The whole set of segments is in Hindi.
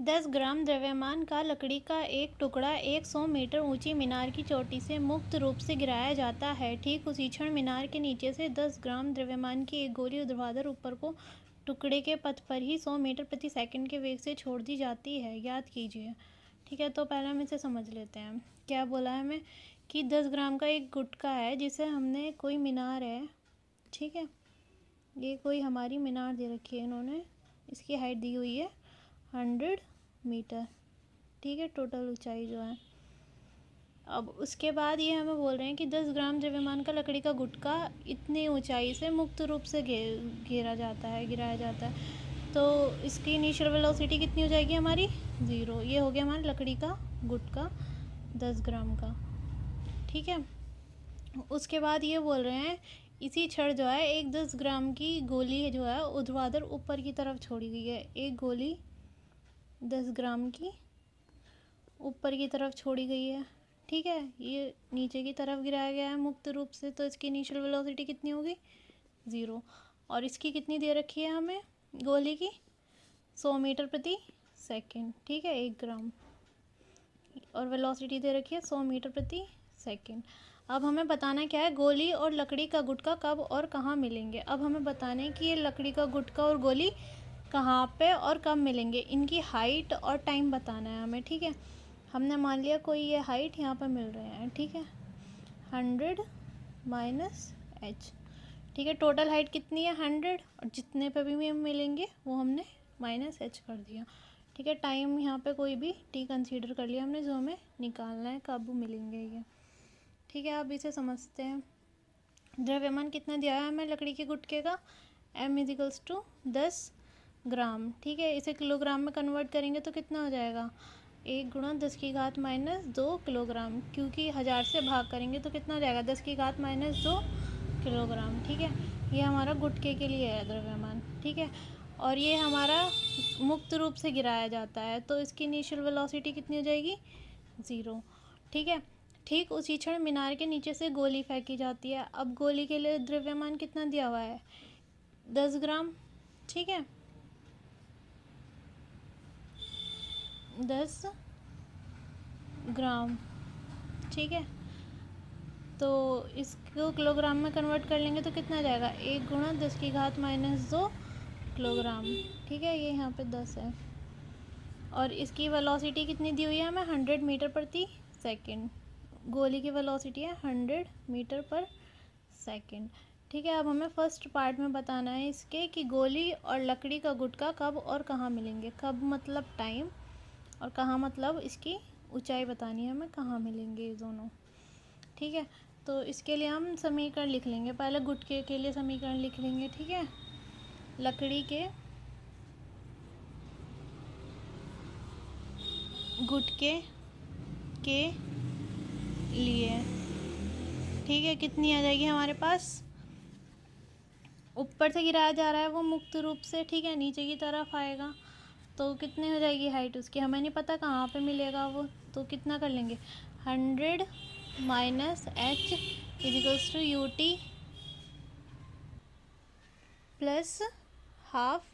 10 ग्राम द्रव्यमान का लकड़ी का एक टुकड़ा 100 मीटर ऊंची मीनार की चोटी से मुक्त रूप से गिराया जाता है। ठीक उसी क्षण मीनार के नीचे से 10 ग्राम द्रव्यमान की एक गोली ऊर्ध्वाधर ऊपर को टुकड़े के पथ पर ही 100 मीटर प्रति सेकंड के वेग से छोड़ दी जाती है। याद कीजिए। ठीक है, तो पहले हम इसे समझ लेते हैं। क्या बोला है हमें कि 10 ग्राम का एक गुटका है जिसे हमने, कोई मीनार है, ठीक है, ये कोई हमारी मीनार दे रखी है इन्होंने, इसकी हाइट दी हुई है 100 मीटर, ठीक है, टोटल ऊंचाई जो है। अब उसके बाद ये हमें बोल रहे हैं कि 10 ग्राम द्रव्यमान का लकड़ी का गुटका इतनी ऊंचाई से मुक्त रूप से गिराया जाता है। तो इसकी इनिशियल वेलोसिटी कितनी हो जाएगी हमारी? 0। ये हो गया हमारा लकड़ी का गुटका 10 ग्राम का, ठीक है। उसके बाद ये बोल रहे हैं इसी क्षण जो है एक 10 ग्राम की गोली जो है ऊर्ध्वाधर ऊपर की तरफ छोड़ी गई है। एक गोली 10 ग्राम की ऊपर की तरफ छोड़ी गई है, ठीक है। ये नीचे की तरफ गिराया गया है मुक्त रूप से, तो इसकी इनिशियल वेलोसिटी कितनी होगी? 0। और इसकी कितनी दे रखी है हमें गोली की? 100 मीटर प्रति सेकंड, ठीक है, 1 ग्राम, और वेलोसिटी दे रखी है 100 मीटर प्रति सेकंड। अब हमें बताना क्या है, गोली और लकड़ी का गुटका कब और कहाँ मिलेंगे। अब हमें बताना है कि ये लकड़ी का गुटका और गोली कहाँ पे और कब मिलेंगे, इनकी हाइट और टाइम बताना है हमें, ठीक है। हमने मान लिया कोई ये हाइट यहाँ पर मिल रहे हैं, ठीक है, 100 माइनस h, ठीक है। टोटल हाइट कितनी है? 100, और जितने पे भी हम मिलेंगे वो हमने माइनस h कर दिया, ठीक है। टाइम यहाँ पे कोई भी t कंसीडर कर लिया हमने, जो हमें निकालना है कब मिलेंगे ये, ठीक है। अब इसे समझते हैं। द्रव्यमान कितना दिया है हमें लकड़ी के गुटके का? m = 10 ग्राम, ठीक है। इसे किलोग्राम में कन्वर्ट करेंगे तो कितना हो जाएगा? 1 × 10⁻² किलोग्राम, क्योंकि 1000 से भाग करेंगे तो कितना हो जाएगा? 10⁻² किलोग्राम, ठीक है। ये हमारा गुटके के लिए है द्रव्यमान, ठीक है। और ये हमारा मुक्त रूप से गिराया जाता है, तो इसकी इनिशियल वेलोसिटी कितनी हो जाएगी? 0, ठीक है। ठीक उसी क्षण मीनार के नीचे से गोली फेंकी जाती है। अब गोली के लिए द्रव्यमान कितना दिया हुआ है? 10 ग्राम, ठीक है, 10 ग्राम, ठीक है। तो इसको किलोग्राम में कन्वर्ट कर लेंगे तो कितना आ जाएगा? 1 × 10⁻² किलोग्राम, ठीक है। ये यहाँ पे 10 है, और इसकी वेलोसिटी कितनी दी हुई है हमें? 100 मीटर प्रति सेकंड। गोली की वेलोसिटी है 100 मीटर पर सेकंड, ठीक है। अब हमें फर्स्ट पार्ट में बताना है इसके कि गोली और लकड़ी का गुटका कब और कहाँ मिलेंगे। कब मतलब टाइम, और कहाँ मतलब इसकी ऊंचाई बतानी है हमें, कहाँ मिलेंगे ये दोनों, ठीक है। तो इसके लिए हम समीकरण लिख लेंगे। पहले गुटके के लिए समीकरण लिख लेंगे, ठीक है। लकड़ी के गुटके के लिए, ठीक है, कितनी आ जाएगी हमारे पास? ऊपर से गिराया जा रहा है वो मुक्त रूप से, ठीक है, नीचे की तरफ आएगा तो कितनी हो जाएगी हाइट उसकी? हमें नहीं पता कहाँ पे मिलेगा वो, तो कितना कर लेंगे? 100 minus h = ut plus half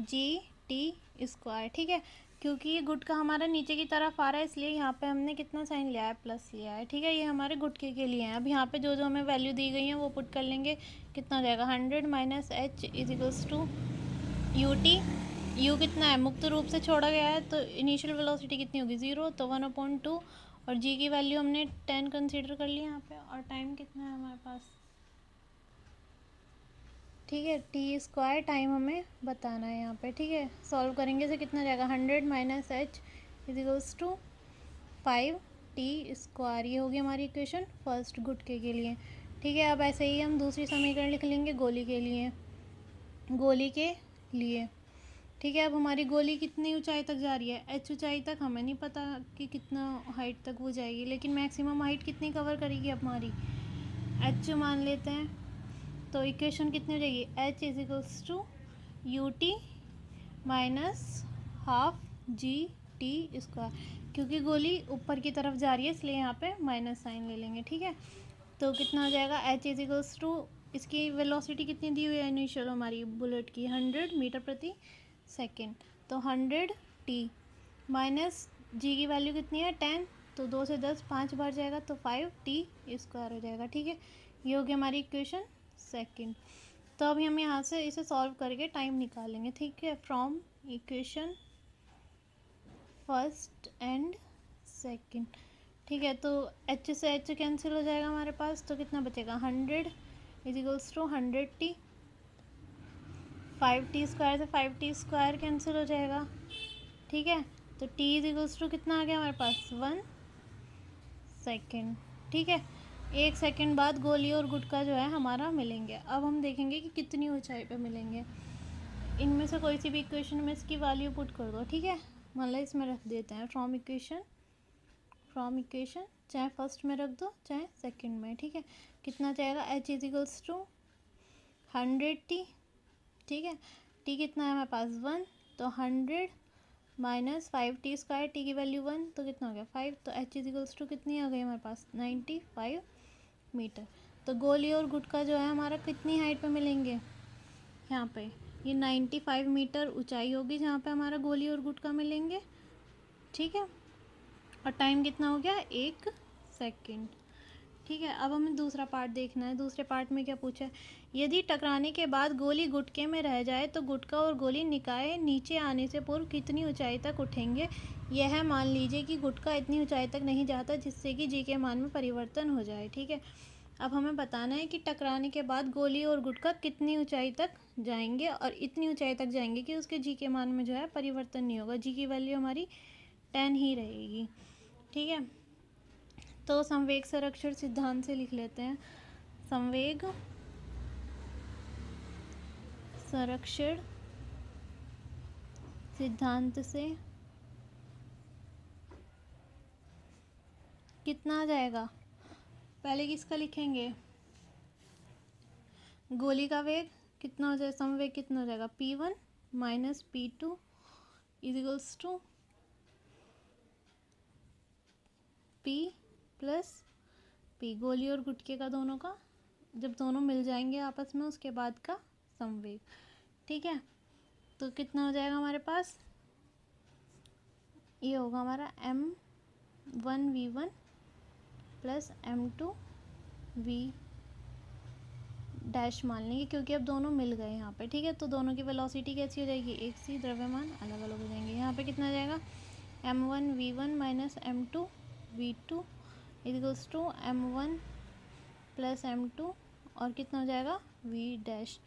g/t², ठीक है। क्योंकि ये गुटका हमारा नीचे की तरफ आ रहा है, इसलिए यहाँ पे हमने कितना साइन लिया है? प्लस लिया है, ठीक है। ये हमारे गुटके के लिए है। अब यहाँ पे जो जो हमें वैल्यू दी गई है वो पुट कर लेंगे। कितना हो जाएगा? 100 माइनस h = ut, u कितना है? मुक्त रूप से छोड़ा गया है, तो इनिशियल वेलोसिटी कितनी होगी? 0, तो 1/2, और g की वैल्यू हमने 10 कंसीडर कर लिया यहाँ पे, और टाइम कितना है हमारे पास, ठीक है, t² टाइम हमें बताना है यहाँ पे, ठीक है। सॉल्व करेंगे तो कितना जाएगा? 100 माइनस h = 5t²। ये होगी हमारी इक्वेशन फर्स्ट गुटके के लिए, ठीक है। अब ऐसे ही हम दूसरी समीकरण लिख लेंगे गोली के लिए, ठीक है। अब हमारी गोली कितनी ऊंचाई तक जा रही है? h ऊंचाई तक। हमें नहीं पता कि कितना हाइट तक वो जाएगी, लेकिन मैक्सिमम हाइट कितनी कवर करेगी हमारी? h मान लेते हैं, तो इक्वेशन कितनी हो जाएगी? h = ut minus half g/t², क्योंकि गोली ऊपर की तरफ जा रही है इसलिए यहाँ पे माइनस साइन ले लेंगे, ठीक है। तो कितना हो जाएगा? h = इसकी वेलोसिटी कितनी दी हुई है इनिशियल हमारी बुलेट की? 100 मीटर प्रति सेकंड, तो 100 टी माइनस जी की वैल्यू कितनी है 10, तो 2 से 10 5 बार जाएगा तो 5t स्क्वायर हो जाएगा। ठीक है, ये हो गया हमारी इक्वेशन सेकंड। तो अब हम यहाँ से इसे सॉल्व करके टाइम निकालेंगे। ठीक है, from equation first and second. ठीक है, तो h से h कैंसिल हो जाएगा हमारे पास, तो कितना बचेगा 100 equals to 100t। 5t square से 5t स्क्वायर कैंसिल हो जाएगा। ठीक है, तो t इजिकल्स टू कितना आ गया हमारे पास 1 सेकेंड। ठीक है, 1 सेकेंड बाद गोली और गुटका जो है हमारा मिलेंगे। अब हम देखेंगे कि कितनी ऊंचाई पे मिलेंगे। इनमें से कोई सी भी इक्वेशन में इसकी वैल्यू पुट कर दो। ठीक है, मान लो इसमें रख देते हैं फ्रॉम इक्वेशन चाहे फर्स्ट में रख दो चाहे सेकंड में। ठीक है, कितना जाएगा h इजिकल्स टू 100t। ठीक है, t कितना है हमारे पास 1, तो 100 माइनस 5t स्क्वायर, t की वैल्यू 1 तो कितना हो गया 5, तो h इजिकल्स टू कितनी आ गई हमारे पास 95 मीटर। तो गोली और गुटका जो है हमारा कितनी हाइट पे मिलेंगे, यहाँ पे ये 95 मीटर ऊंचाई होगी जहाँ पे हमारा गोली और गुटका मिलेंगे। ठीक है, और टाइम कितना हो गया 1 सेकेंड। ठीक है, अब हमें दूसरा पार्ट देखना है। दूसरे पार्ट में क्या पूछा है, यदि टकराने के बाद गोली गुटके में रह जाए तो गुटका और गोली निकाय नीचे आने से पूर्व कितनी ऊंचाई तक उठेंगे। यह मान लीजिए कि गुटका इतनी ऊंचाई तक नहीं जाता जिससे कि जी के मान में परिवर्तन हो जाए। ठीक है, अब हमें बताना है कि टकराने के बाद गोली और गुटका कितनी ऊंचाई तक जाएंगे, और इतनी ऊंचाई तक जाएंगे कि उसके जी के मान में जो है परिवर्तन नहीं होगा, जी की वैल्यू हमारी 10 ही रहेगी। ठीक है, तो संवेग संरक्षण सिद्धांत से लिख लेते हैं। संवेग संरक्षण सिद्धांत से कितना आ जाएगा, पहले किसका लिखेंगे, गोली का वेग कितना हो जाएगा, संवेग कितना हो जाएगा p1 minus p2 equals to p plus p, गोली और गुटके का दोनों का जब दोनों मिल जाएंगे आपस में उसके बाद का संवेग। ठीक है, तो कितना हो जाएगा हमारे पास, ये होगा हमारा m1v1 प्लस m2v डैश मान लेंगे क्योंकि अब दोनों मिल गए यहाँ पे। ठीक है, तो दोनों की वेलोसिटी कैसी हो जाएगी, एक सी, द्रव्यमान अलग अलग हो जाएंगे। यहाँ पे कितना आ जाएगा m1v1 minus m2v2 equals to m1 plus m2 और कितना हो जाएगा v डैश।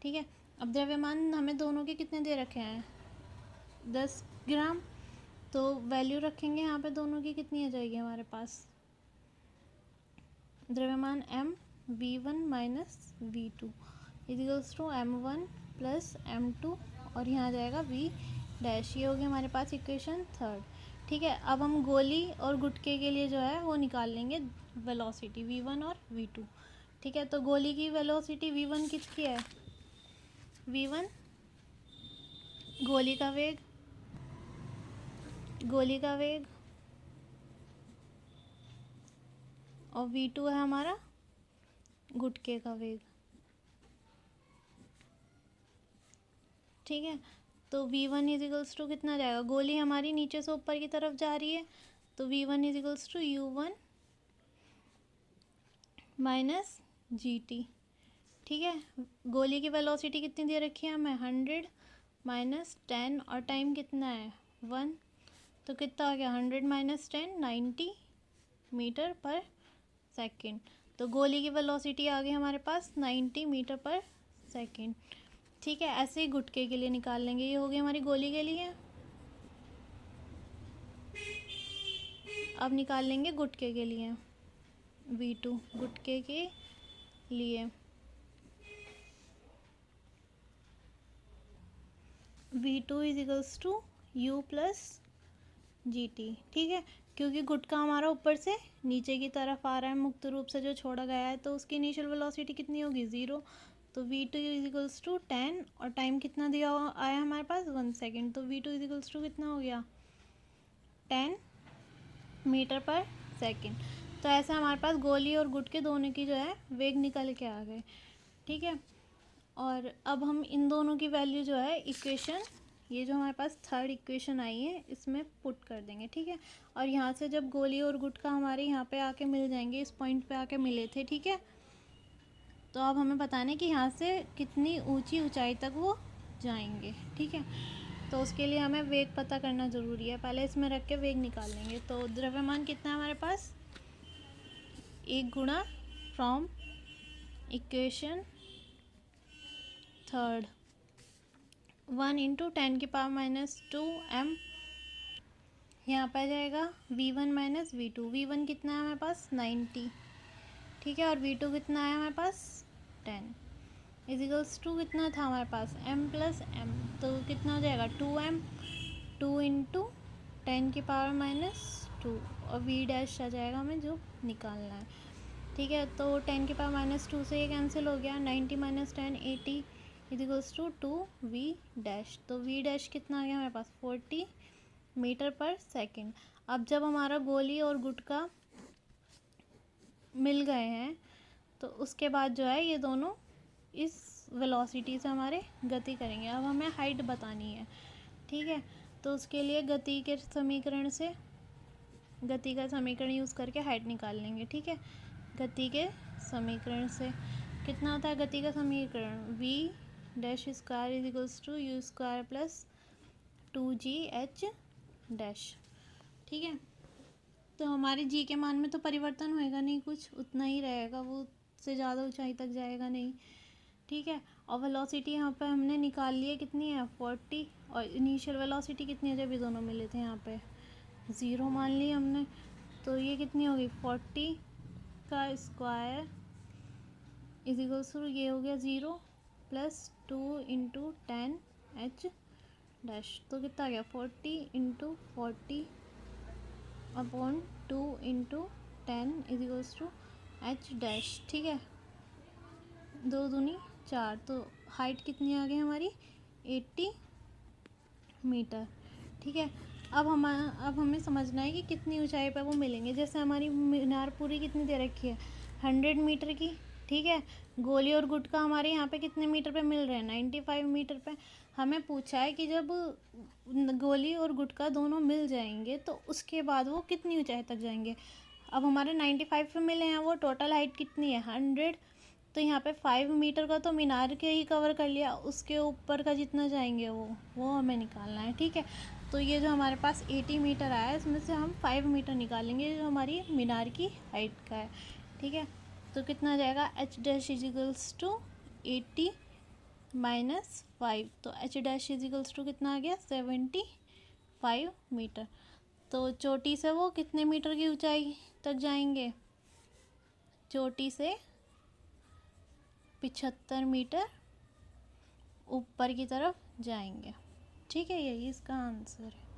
ठीक है, अब द्रव्यमान हमें दोनों के कितने दे रखे हैं 10 ग्राम, तो वैल्यू रखेंगे यहाँ पे दोनों की कितनी आ जाएगी हमारे पास, द्रव्यमान m(v1 minus v2 equals to m1 plus m2 और यहाँ आ जाएगा v डैश। ये हो गया हमारे पास इक्वेशन थर्ड। ठीक है, अब हम गोली और गुटके के लिए जो है वो निकाल लेंगे वेलोसिटी v1 और v2। ठीक है, तो गोली की वेलोसिटी v1 कितनी है, v1 गोली का वेग और v2 है हमारा गुटके का वेग। ठीक है, तो v1 इजिकल्स टू कितना जाएगा, गोली हमारी नीचे से ऊपर की तरफ जा रही है तो v1 equals to u1 minus gt। ठीक है, गोली की वेलोसिटी कितनी दे रखी है हमें 100 माइनस 10 और टाइम कितना है 1, तो कितना आ गया 100 माइनस 10 90 मीटर पर सेकेंड। तो गोली की वेलोसिटी आ गई हमारे पास 90 मीटर पर सेकेंड। ठीक है, ऐसे ही गुटके के लिए निकाल लेंगे। ये हो गई हमारी गोली के लिए। अब निकाल लेंगे गुटके के लिए v2, गुटके के लिए v2 equals to u plus gt। ठीक है, क्योंकि गुटका हमारा ऊपर से नीचे की तरफ आ रहा है मुक्त रूप से जो छोड़ा गया है, तो उसकी इनिशियल वेलोसिटी कितनी होगी 0, तो v2 इजिकल्स टू 10 और टाइम कितना दिया आया हमारे पास 1 सेकेंड, तो v2 इजिकल्स टू कितना हो गया 10 मीटर पर सेकेंड। तो ऐसे हमारे पास गोली और गुटके दोनों की जो है वेग निकल के आ गए। ठीक है, और अब हम इन दोनों की वैल्यू जो है इक्वेशन ये जो हमारे पास थर्ड इक्वेशन आई है इसमें पुट कर देंगे, ठीक है। और यहाँ से जब गोली और गुटका हमारे यहाँ पे आके मिल जाएंगे, इस पॉइंट पे आके मिले थे, ठीक है, तो अब हमें बताना है कि यहाँ से कितनी ऊंचाई तक वो जाएंगे, ठीक है। तो उसके लिए हमें वेग पता करना ज़रूरी है, पहले इसमें रख के वेग निकाल लेंगे। तो द्रव्यमान कितना है हमारे पास, 1 गुणा from equation third 1 into 10⁻⁻2 m, यहाँ पर आ जाएगा v1 माइनस v2। v1 कितना है हमारे पास 90, ठीक है, और v2 कितना है हमारे पास 10 इजिकल्स टू कितना था हमारे पास m प्लस m, तो कितना हो जाएगा 2m, 2 इंटू 10⁻⁻2 और v डैश आ जाएगा हमें जो निकालना है, ठीक है। तो 10⁻⁻2 से ये कैंसिल हो गया, 90 minus 10 80 equals to 2v dash. तो v डैश कितना आ गया हमारे पास 40 मीटर पर सेकेंड। अब जब हमारा गोली और गुटका मिल गए हैं तो उसके बाद जो है ये दोनों इस वेलोसिटी से हमारे गति करेंगे। अब हमें हाइट बतानी है, ठीक है, तो उसके लिए गति के समीकरण से, गति का समीकरण यूज़ करके हाइट निकाल लेंगे, ठीक है। गति के समीकरण से कितना होता है गति का समीकरण, v dash square is equals to u square plus 2gh dash, ठीक है। तो हमारे g के मान में तो परिवर्तन होएगा नहीं, कुछ उतना ही रहेगा, वो उससे ज़्यादा ऊंचाई तक जाएगा नहीं, ठीक है। और वेलोसिटी यहाँ पे हमने निकाल ली है, कितनी है 40, और इनिशियल वेलोसिटी कितनी है जब ये दोनों मिले थे यहाँ पे 0 मान ली हमने, तो ये कितनी होगी 40 का स्क्वायर इज इक्वल्स टू ये हो गया 0 प्लस 2 इंटू 10h डैश, तो कितना आ गया 40 into 40 upon 2 into 10 is equals to h dash, ठीक है, 2 दूनी 4, तो हाइट कितनी आ गई हमारी 80 मीटर, ठीक है। अब हमें समझना है कि कितनी ऊंचाई पर वो मिलेंगे। जैसे हमारी मीनार पूरी कितनी दे रखी है 100 मीटर की, ठीक है। गोली और गुटका हमारे यहाँ पे कितने मीटर पे मिल रहे हैं 95 मीटर पे। हमें पूछा है कि जब गोली और गुटका दोनों मिल जाएंगे तो उसके बाद वो कितनी ऊंचाई तक जाएंगे। अब हमारे 95 पे मिले हैं, वो टोटल हाइट कितनी है 100, तो यहाँ पे 5 मीटर का तो मीनार के ही कवर कर लिया, उसके ऊपर का जितना जाएंगे वो हमें निकालना है, ठीक है। तो ये जो हमारे पास 80 मीटर आया है इसमें से हम 5 मीटर निकालेंगे जो हमारी मीनार की हाइट का है, ठीक है। तो कितना जाएगा h dash equals to 80 minus 5, तो h डैश इजिकल्स टू कितना आ गया 75 मीटर। तो चोटी से वो कितने मीटर की ऊंचाई तक जाएंगे, चोटी से 75 मीटर ऊपर की तरफ जाएंगे, ठीक है, यही इसका आंसर है।